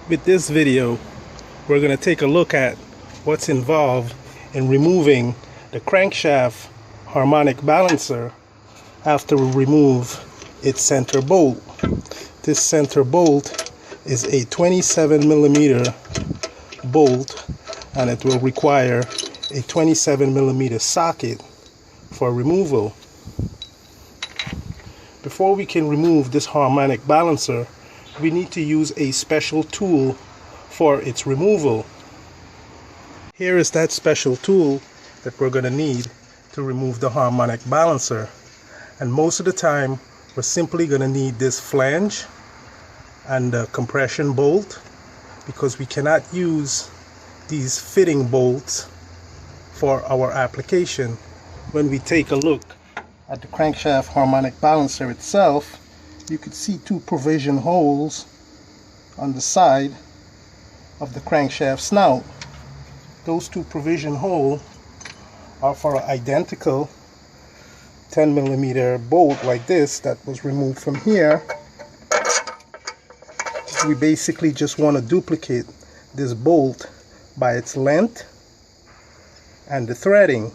With this video, we're going to take a look at what's involved in removing the crankshaft harmonic balancer after we remove its center bolt. This center bolt is a 27mm bolt, and it will require a 27mm socket for removal. Before we can remove this harmonic balancer, we need to use a special tool for its removal. Here is that special tool that we're going to need to remove the harmonic balancer. And most of the time, we're simply going to need this flange and the compression bolt, because we cannot use these fitting bolts for our application. When we take a look at the crankshaft harmonic balancer itself, you can see two provision holes on the side of the crankshaft snout. Those two provision holes are for an identical 10mm bolt like this that was removed from here. We basically just want to duplicate this bolt by its length and the threading.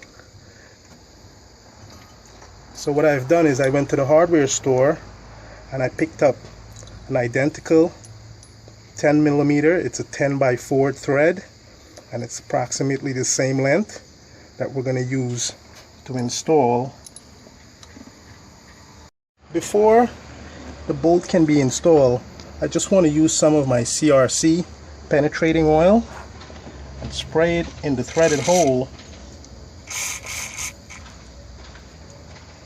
So what I've done is I went to the hardware store and I picked up an identical 10mm. It's a 10x4 thread, and it's approximately the same length that we're going to use to install. Before the bolt can be installed, I just want to use some of my CRC penetrating oil and spray it in the threaded hole.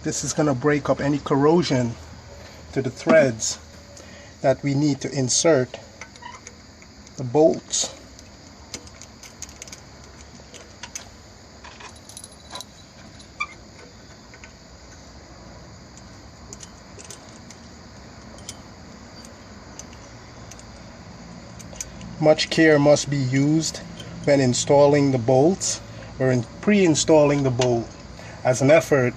This is going to break up any corrosion to the threads that we need to insert the bolts. Much care must be used when installing the bolts or in pre-installing the bolt, as an effort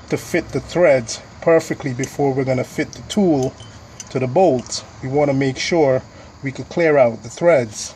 to fit the threads perfectly before we're going to fit the tool to the bolts. We want to make sure we can clear out the threads.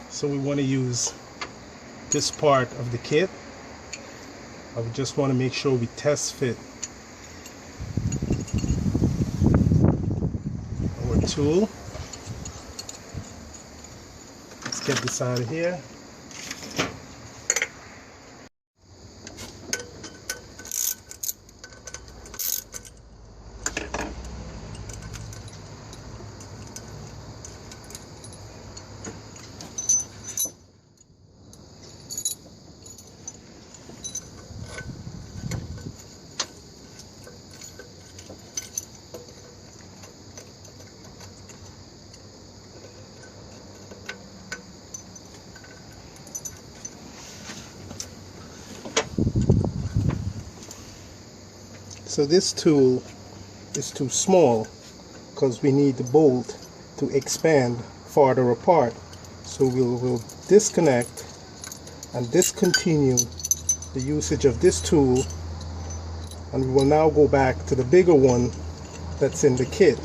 So we want to use this part of the kit. I would just want to make sure we test fit our tool. Let's get this out of here. So this tool is too small because we need the bolt to expand farther apart. So we'll disconnect and discontinue the usage of this tool, and we will now go back to the bigger one that's in the kit.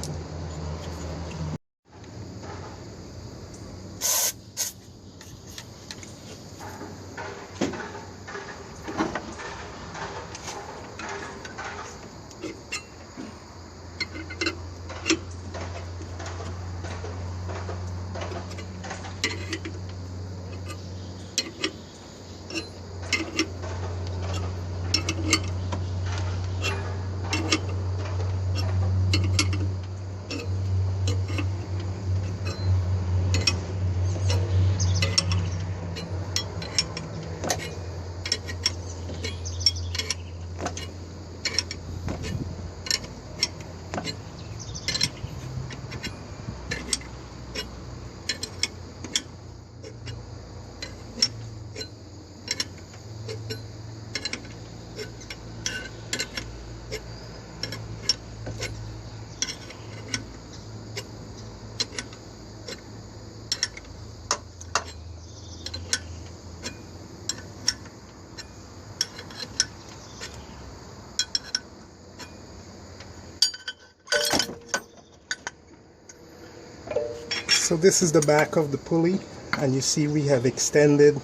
So this is the back of the pulley, and you see we have extended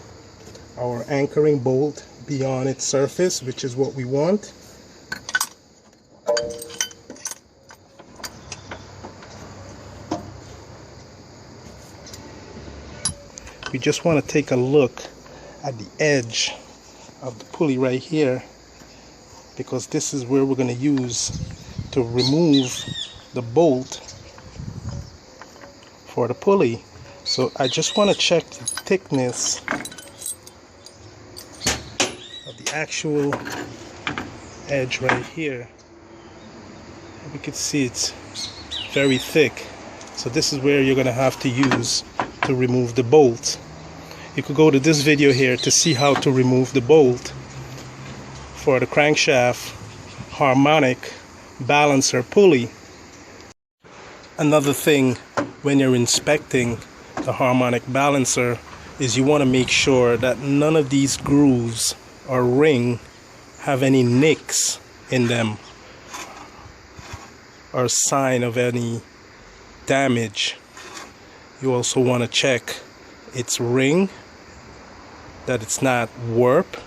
our anchoring bolt beyond its surface, which is what we want. We just want to take a look at the edge of the pulley right here, because this is where we're going to use to remove the bolt for the pulley. So I just want to check the thickness of the actual edge right here. We can see it's very thick. So this is where you're going to have to use to remove the bolt. You could go to this video here to see how to remove the bolt for the crankshaft harmonic balancer pulley. Another thing when you're inspecting the harmonic balancer is you want to make sure that none of these grooves or ring have any nicks in them or sign of any damage. You also want to check its ring, that it's not warped,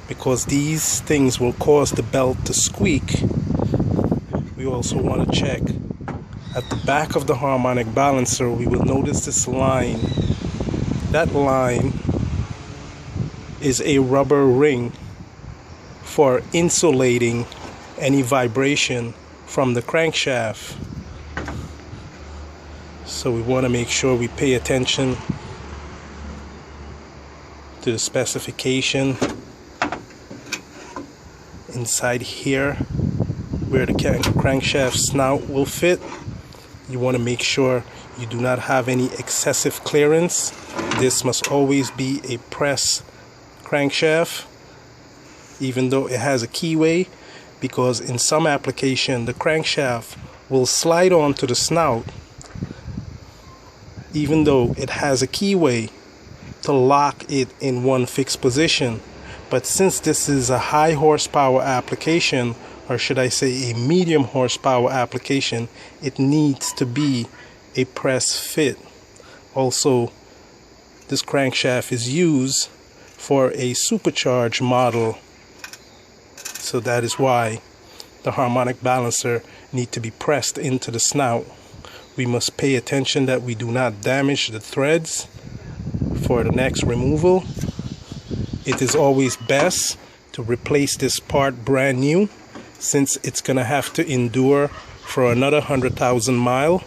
because these things will cause the belt to squeak. We also want to check at the back of the harmonic balancer. We will notice this line. That line is a rubber ring for insulating any vibration from the crankshaft. So we want to make sure we pay attention to the specification inside here where the crankshaft snout will fit. You want to make sure you do not have any excessive clearance. This must always be a press crankshaft, even though it has a keyway, because in some application the crankshaft will slide onto the snout even though it has a keyway to lock it in one fixed position. But since this is a high horsepower application, or should I say a medium horsepower application, it needs to be a press fit. Also, this crankshaft is used for a supercharged model, so that is why the harmonic balancer needs to be pressed into the snout. We must pay attention that we do not damage the threads for the next removal. It is always best to replace this part brand new, since it's gonna have to endure for another 100,000 miles